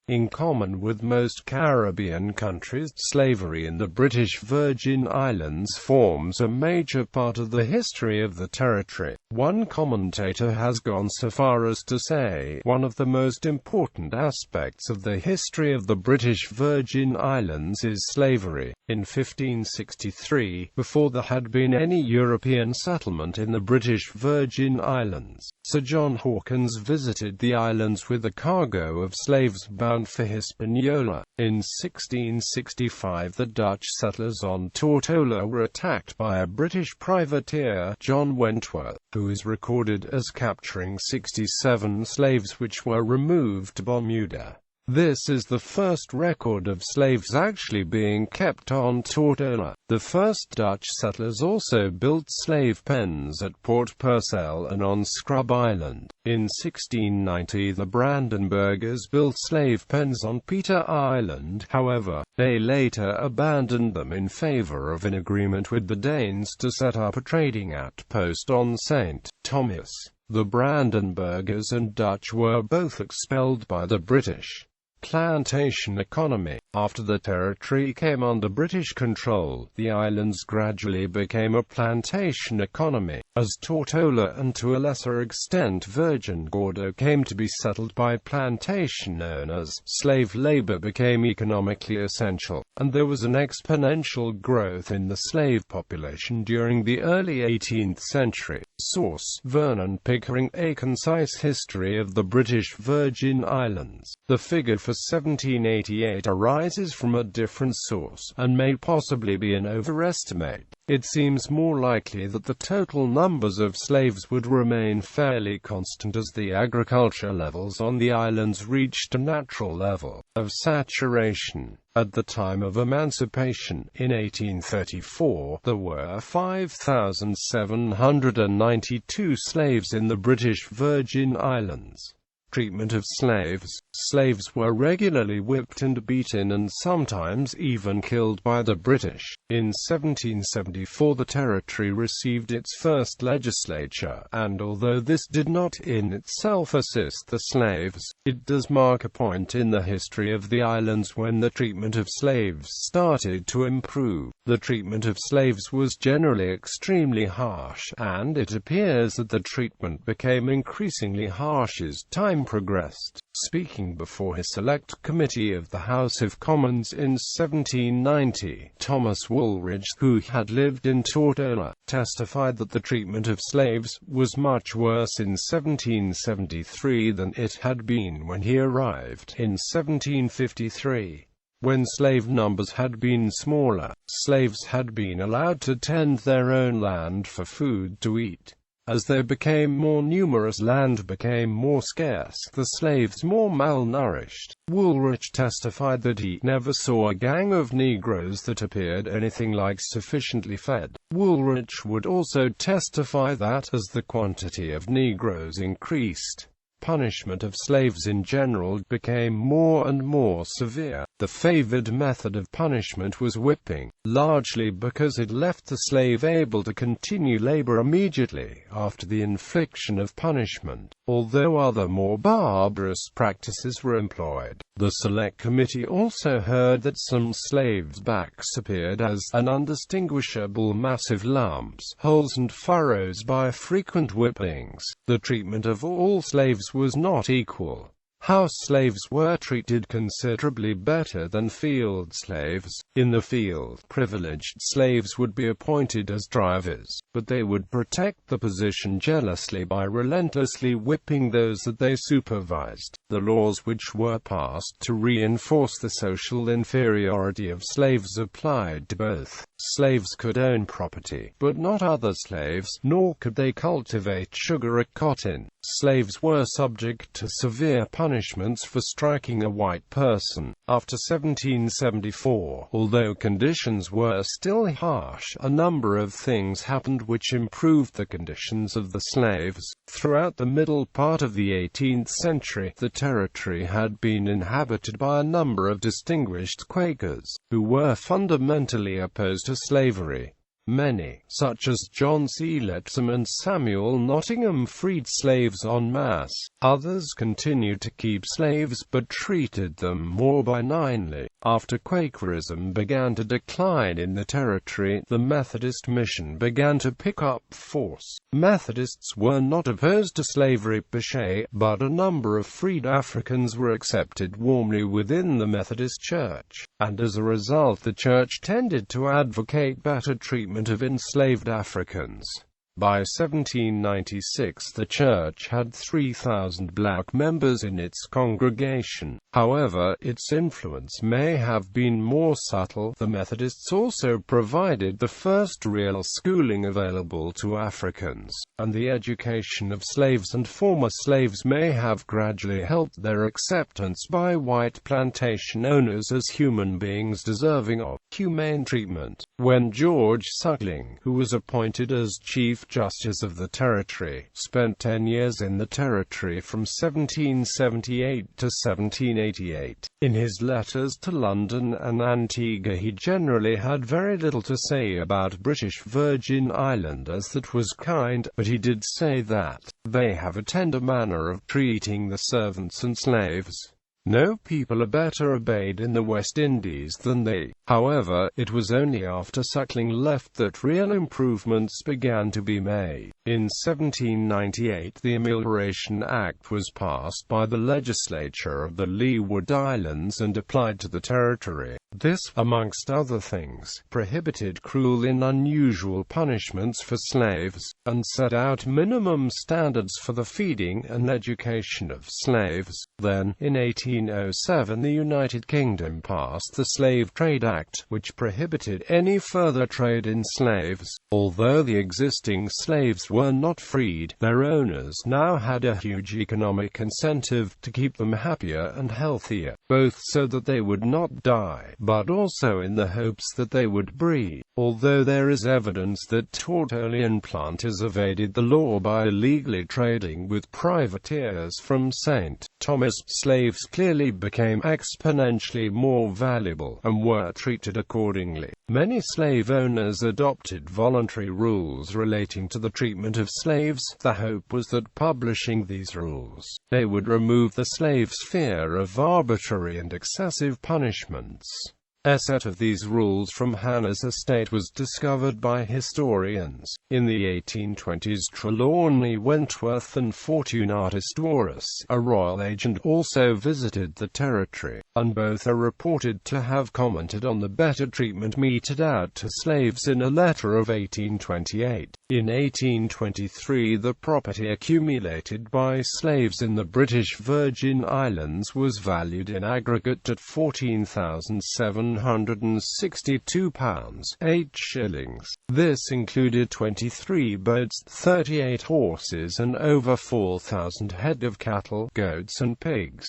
In common with most Caribbean countries, slavery in the British Virgin Islands forms a major part of the history of the territory. One commentator has gone so far as to say, one of the most important aspects of the history of the British Virgin Islands is slavery. In 1563, before there had been any European settlement in the British Virgin Islands, Sir John Hawkins visited the islands with a cargo of slaves bound for Hispaniola. In 1665, the Dutch settlers on Tortola were attacked by a British privateer, John Wentworth, who is recorded as capturing 67 slaves which were removed to Bermuda. This is the first record of slaves actually being kept on Tortola. The first Dutch settlers also built slave pens at Port Purcell and on Scrub Island. In 1690 the Brandenburgers built slave pens on Peter Island, however, they later abandoned them in favor of an agreement with the Danes to set up a trading outpost on St. Thomas. The Brandenburgers and Dutch were both expelled by the British. Plantation economy. After the territory came under British control, the islands gradually became a plantation economy, as Tortola and to a lesser extent Virgin Gorda came to be settled by plantation owners. Slave labor became economically essential, and there was an exponential growth in the slave population during the early 18th century. Source: Vernon Pickering, A Concise History of the British Virgin Islands. The figure for 1788 arises from a different source, and may possibly be an overestimate. It seems more likely that the total numbers of slaves would remain fairly constant as the agriculture levels on the islands reached a natural level of saturation. At the time of emancipation, in 1834, there were 5,792 slaves in the British Virgin Islands. Treatment of slaves. Slaves were regularly whipped and beaten and sometimes even killed by the British. In 1774 the territory received its first legislature, and although this did not in itself assist the slaves, it does mark a point in the history of the islands when the treatment of slaves started to improve. The treatment of slaves was generally extremely harsh, and it appears that the treatment became increasingly harsh as time progressed. Speaking before his Select Committee of the House of Commons in 1790, Thomas Woolridge, who had lived in Tortola, testified that the treatment of slaves was much worse in 1773 than it had been when he arrived in 1753. When slave numbers had been smaller, slaves had been allowed to tend their own land for food to eat. As they became more numerous, land became more scarce, the slaves more malnourished. Woolridge testified that he never saw a gang of Negroes that appeared anything like sufficiently fed. Woolridge would also testify that, as the quantity of Negroes increased, punishment of slaves in general became more and more severe. The favored method of punishment was whipping, largely because it left the slave able to continue labor immediately after the infliction of punishment, although other more barbarous practices were employed. The Select Committee also heard that some slaves' backs appeared as an undistinguishable massive lumps, holes and furrows by frequent whippings. The treatment of all slaves was not equal. House slaves were treated considerably better than field slaves. In the field, privileged slaves would be appointed as drivers, but they would protect the position jealously by relentlessly whipping those that they supervised. The laws which were passed to reinforce the social inferiority of slaves applied to both. Slaves could own property, but not other slaves, nor could they cultivate sugar or cotton. Slaves were subject to severe punishments for striking a white person. After 1774, although conditions were still harsh, a number of things happened which improved the conditions of the slaves. Throughout the middle part of the 18th century, the territory had been inhabited by a number of distinguished Quakers, who were fundamentally opposed to slavery. Many, such as John C. Lettsom and Samuel Nottingham, freed slaves en masse. Others continued to keep slaves but treated them more benignly. After Quakerism began to decline in the territory, the Methodist mission began to pick up force. Methodists were not opposed to slavery per se, but a number of freed Africans were accepted warmly within the Methodist Church, and as a result the Church tended to advocate better treatment of enslaved Africans. By 1796 the Church had 3,000 black members in its congregation. However, its influence may have been more subtle. The Methodists also provided the first real schooling available to Africans, and the education of slaves and former slaves may have gradually helped their acceptance by white plantation owners as human beings deserving of humane treatment. When George Suckling, who was appointed as Chief Justice of the Territory, spent 10 years in the Territory from 1778 to 1788. In his letters to London and Antigua he generally had very little to say about British Virgin Islanders that was kind, but he did say that they have a tender manner of treating the servants and slaves. No people are better obeyed in the West Indies than they. However, it was only after Suckling left that real improvements began to be made. In 1798 the Abolition Act was passed by the legislature of the Leeward Islands and applied to the territory. This, amongst other things, prohibited cruel and unusual punishments for slaves, and set out minimum standards for the feeding and education of slaves. Then, in 1807 the United Kingdom passed the Slave Trade Act, which prohibited any further trade in slaves. Although the existing slaves were not freed, their owners now had a huge economic incentive to keep them happier and healthier, both so that they would not die, but also in the hopes that they would breed. Although there is evidence that Tortola planters evaded the law by illegally trading with privateers from St. Thomas, slaves clearly became exponentially more valuable, and were treated accordingly. Many slave owners adopted voluntary rules relating to the treatment of slaves. The hope was that publishing these rules, they would remove the slaves' fear of arbitrary and excessive punishments. A set of these rules from Hannah's estate was discovered by historians. In the 1820s Trelawney Wentworth and Fortunatus Dorus, a royal agent, also visited the territory, and both are reported to have commented on the better treatment meted out to slaves in a letter of 1828. In 1823 the property accumulated by slaves in the British Virgin Islands was valued in aggregate at £14,762, 8 shillings. This included 23 boats, 38 horses and over 4,000 head of cattle, goats and pigs.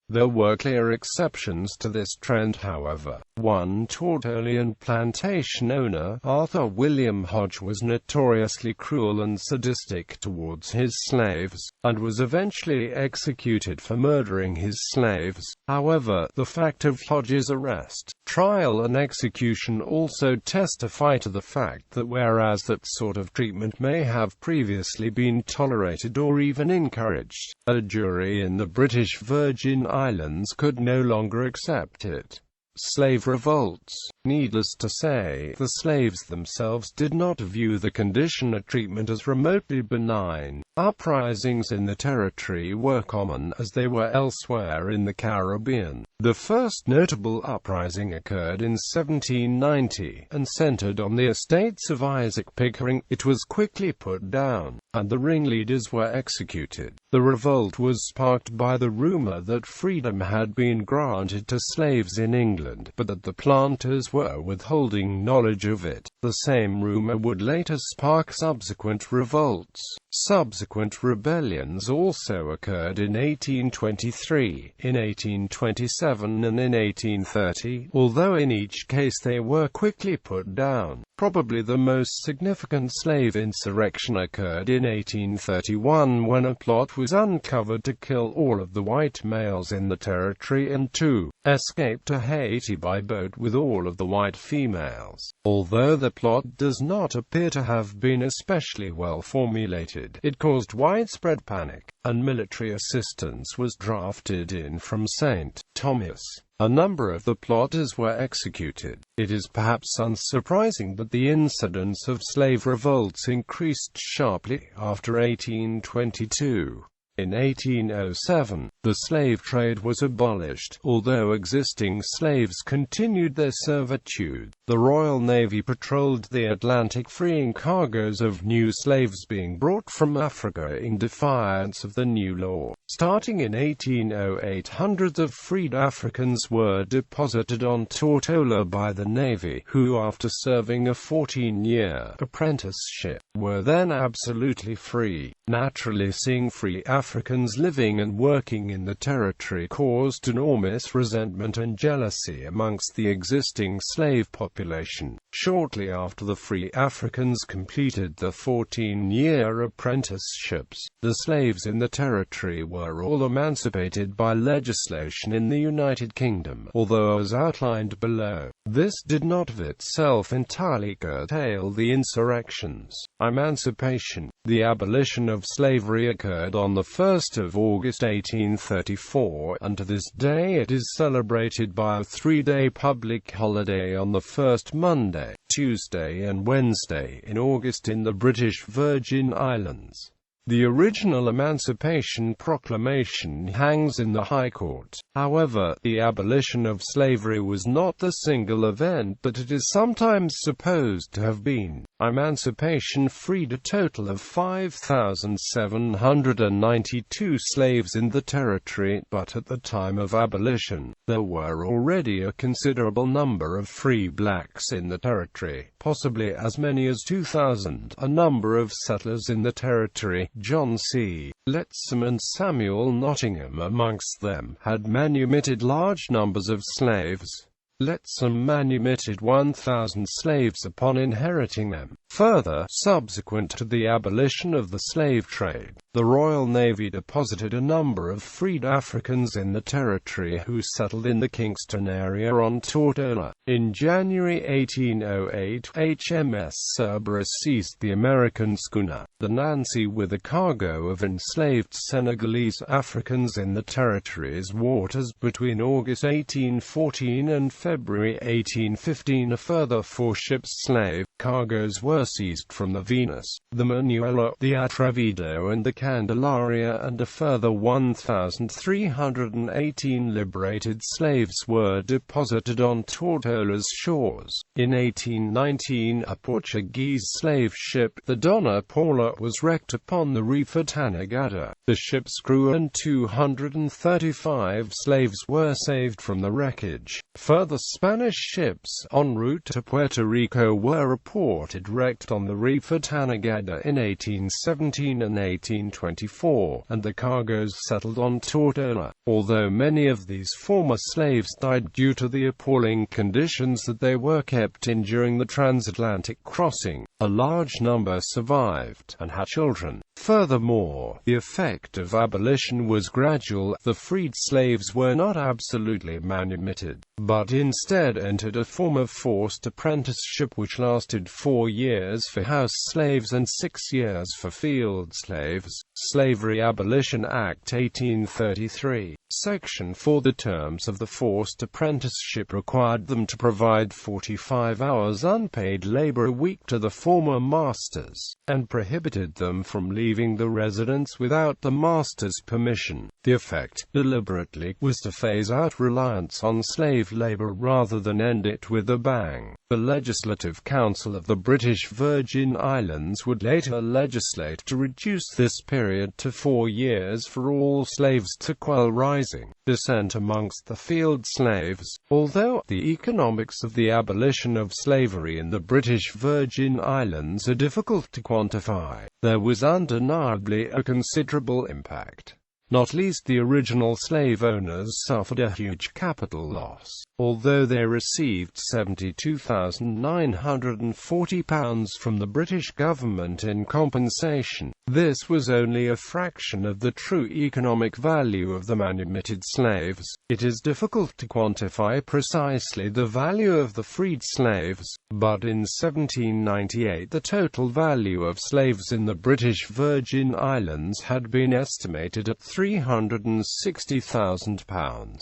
There were clear exceptions to this trend, however. One Tortola plantation owner, Arthur William Hodge, was notoriously cruel and sadistic towards his slaves, and was eventually executed for murdering his slaves. However, the fact of Hodge's arrest, trial and execution also testify to the fact that whereas that sort of treatment may have previously been tolerated or even encouraged, a jury in the British Virgin Islands could no longer accept it. Slave revolts. Needless to say, the slaves themselves did not view the condition or treatment as remotely benign. Uprisings in the territory were common, as they were elsewhere in the Caribbean. The first notable uprising occurred in 1790, and centered on the estates of Isaac Pickering. It was quickly put down, and the ringleaders were executed. The revolt was sparked by the rumor that freedom had been granted to slaves in England, but that the planters were withholding knowledge of it. The same rumor would later spark subsequent revolts. Subsequent rebellions also occurred in 1823, in 1827 and in 1830, although in each case they were quickly put down. Probably the most significant slave insurrection occurred in 1831 when a plot was uncovered to kill all of the white males in the territory and to escape to Haiti by boat with all of the white females. Although the plot does not appear to have been especially well formulated, it caused widespread panic, and military assistance was drafted in from St. Thomas. A number of the plotters were executed. It is perhaps unsurprising that the incidence of slave revolts increased sharply after 1822. In 1807, the slave trade was abolished, although existing slaves continued their servitude. The Royal Navy patrolled the Atlantic freeing cargoes of new slaves being brought from Africa in defiance of the new law. Starting in 1808, hundreds of freed Africans were deposited on Tortola by the Navy, who after serving a 14-year apprenticeship, were then absolutely free. Naturally, seeing free Africans living and working in the territory caused enormous resentment and jealousy amongst the existing slave population. Shortly after the free Africans completed the 14-year apprenticeships, the slaves in the territory were all emancipated by legislation in the United Kingdom, although as outlined below, this did not of itself entirely curtail the insurrections. Emancipation. The abolition of slavery occurred on the 1st of August 1834, and to this day it is celebrated by a 3-day public holiday on the first Monday, Tuesday and Wednesday in August in the British Virgin Islands. The original Emancipation Proclamation hangs in the High Court. However, the abolition of slavery was not the single event that it is sometimes supposed to have been. Emancipation freed a total of 5,792 slaves in the territory, but at the time of abolition, there were already a considerable number of free blacks in the territory, possibly as many as 2,000. A number of settlers in the territory, John C. Lettsom and Samuel Nottingham amongst them, had manumitted large numbers of slaves. Lettsom manumitted 1,000 slaves upon inheriting them. Further, subsequent to the abolition of the slave trade, the Royal Navy deposited a number of freed Africans in the territory who settled in the Kingston area on Tortola. In January 1808, HMS Cerberus seized the American schooner, the Nancy, with a cargo of enslaved Senegalese Africans in the territory's waters between August 1814 and February 1815. A further 4 ships' slave cargoes were seized from the Venus, the Manuela, the Atrevido and the Candelaria, and a further 1,318 liberated slaves were deposited on Tortola's shores. In 1819, a Portuguese slave ship, the Dona Paula, was wrecked upon the reef at Anegada. The ship's crew and 235 slaves were saved from the wreckage. Further Spanish ships, en route to Puerto Rico, were reported wrecked on the reef at Anegada in 1817 and 1824, and the cargoes settled on Tortola. Although many of these former slaves died due to the appalling conditions that they were kept in during the transatlantic crossing, a large number survived and had children. Furthermore, the effect of abolition was gradual. The freed slaves were not absolutely manumitted, but instead entered a form of forced apprenticeship which lasted 4 years for house slaves and 6 years for field slaves. Slavery Abolition Act 1833. Section 4. The terms of the forced apprenticeship required them to provide 45 hours unpaid labor a week to the former masters, and prohibited them from leaving the residence without the master's permission. The effect, deliberately, was to phase out reliance on slave labor rather than end it with a bang. The Legislative Council of the British Virgin Islands would later legislate to reduce this period to 4 years for all slaves to quell rising rising dissent amongst the field slaves. Although the economics of the abolition of slavery in the British Virgin Islands are difficult to quantify, there was undeniably a considerable impact. Not least the original slave owners suffered a huge capital loss. Although they received £72,940 from the British government in compensation, this was only a fraction of the true economic value of the manumitted slaves. It is difficult to quantify precisely the value of the freed slaves, but in 1798 the total value of slaves in the British Virgin Islands had been estimated at £360,000.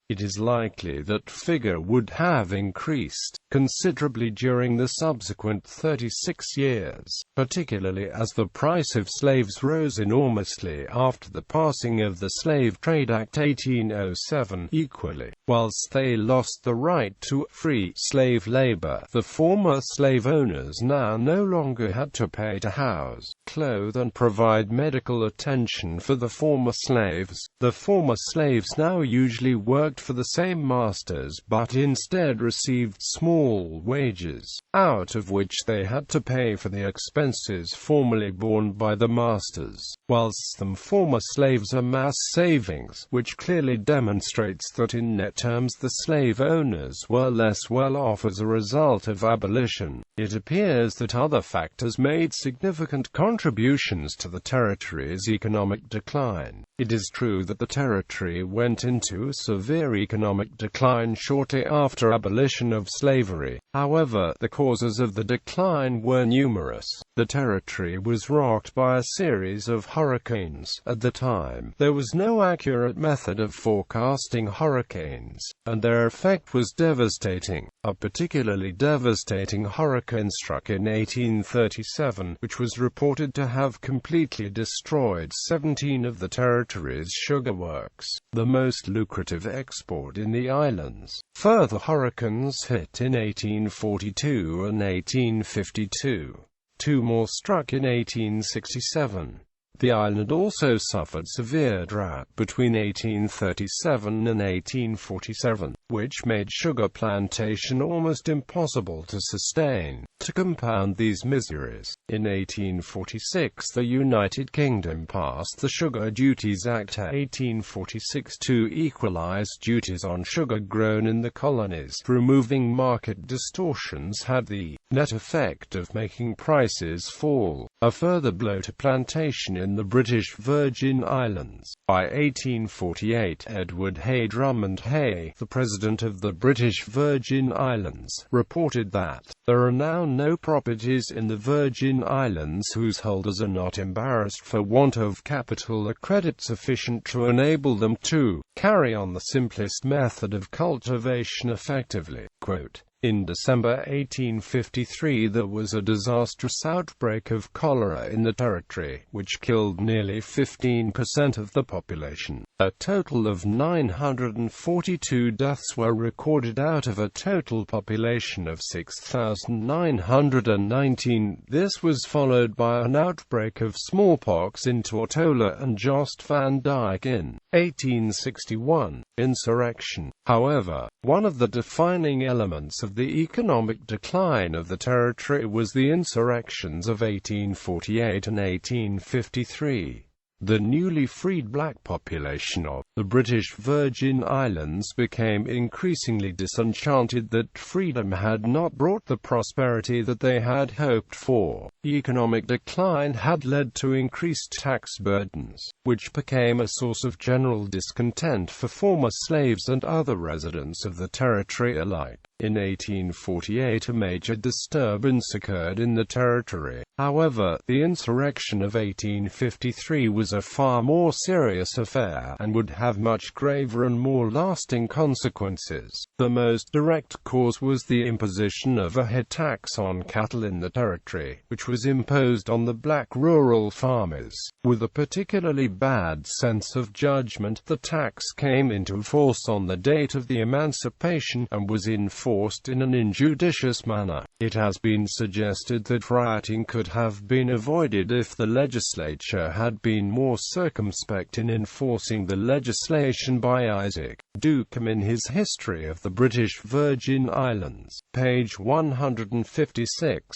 It is likely that figure would have increased considerably during the subsequent 36 years, particularly as the price of slaves rose enormously after the passing of the Slave Trade Act 1807. Equally, whilst they lost the right to free slave labor, the former slave owners now no longer had to pay to house, clothe and provide medical attention for the former slaves. The former slaves now usually worked for the same masters but instead received small wages, out of which they had to pay for the expenses formerly borne by the masters, whilst some former slaves amass savings, which clearly demonstrates that in net terms the slave owners were less well off as a result of abolition. It appears that other factors made significant contributions to the territory's economic decline. It is true that the territory went into severe economic decline shortly after abolition of slavery. However, the causes of the decline were numerous. The territory was rocked by a series of hurricanes. At the time, there was no accurate method of forecasting hurricanes, and their effect was devastating. A particularly devastating hurricane struck in 1837, which was reported to have completely destroyed 17 of the territory's sugar works, the most lucrative export in the islands. Further hurricanes hit in 1842 and 1852. Two more struck in 1867. The island also suffered severe drought between 1837 and 1847, which made sugar plantation almost impossible to sustain. To compound these miseries, in 1846 the United Kingdom passed the Sugar Duties Act 1846 to equalize duties on sugar grown in the colonies. Removing market distortions had the net effect of making prices fall, a further blow to plantation in the British Virgin Islands. By 1848, Edward Hay Drummond Hay, the President of the British Virgin Islands, reported that there are now no properties in the Virgin Islands whose holders are not embarrassed for want of capital or credit sufficient to enable them to carry on the simplest method of cultivation effectively. Quote, in December 1853 there was a disastrous outbreak of cholera in the territory, which killed nearly 15% of the population. A total of 942 deaths were recorded out of a total population of 6,919. This was followed by an outbreak of smallpox in Tortola and Jost van Dyke in 1861. Insurrection. However, one of the defining elements of the economic decline of the territory was the insurrections of 1848 and 1853. The newly freed black population of the British Virgin Islands became increasingly disenchanted that freedom had not brought the prosperity that they had hoped for. Economic decline had led to increased tax burdens, which became a source of general discontent for former slaves and other residents of the territory alike. In 1848 a major disturbance occurred in the territory. However, the insurrection of 1853 was a far more serious affair, and would have much graver and more lasting consequences. The most direct cause was the imposition of a head tax on cattle in the territory, which was imposed on the black rural farmers. With a particularly bad sense of judgment, the tax came into force on the date of the emancipation, and was in force enforced in an injudicious manner. It has been suggested that rioting could have been avoided if the legislature had been more circumspect in enforcing the legislation by Isaac Ducombe in his History of the British Virgin Islands, page 156.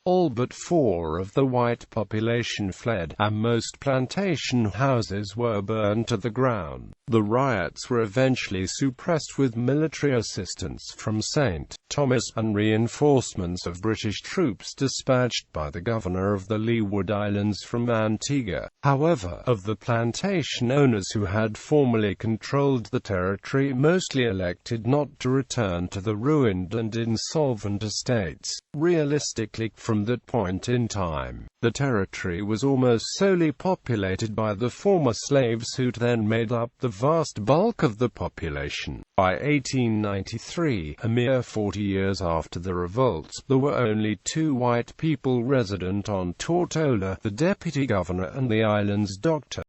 All but 4 of the white population fled, and most plantation houses were burned to the ground. The riots were eventually suppressed with military assistance from St. Thomas, and reinforcements of British troops dispatched by the governor of the Leeward Islands from Antigua. However, of the plantation owners who had formerly controlled the territory, mostly elected not to return to the ruined and insolvent estates. Realistically, from that point in time, the territory was almost solely populated by the former slaves who then made up the vast bulk of the population. By 1893, a mere 40 years after the revolts, there were only 2 white people resident on Tortola, the deputy governor and the island's doctor.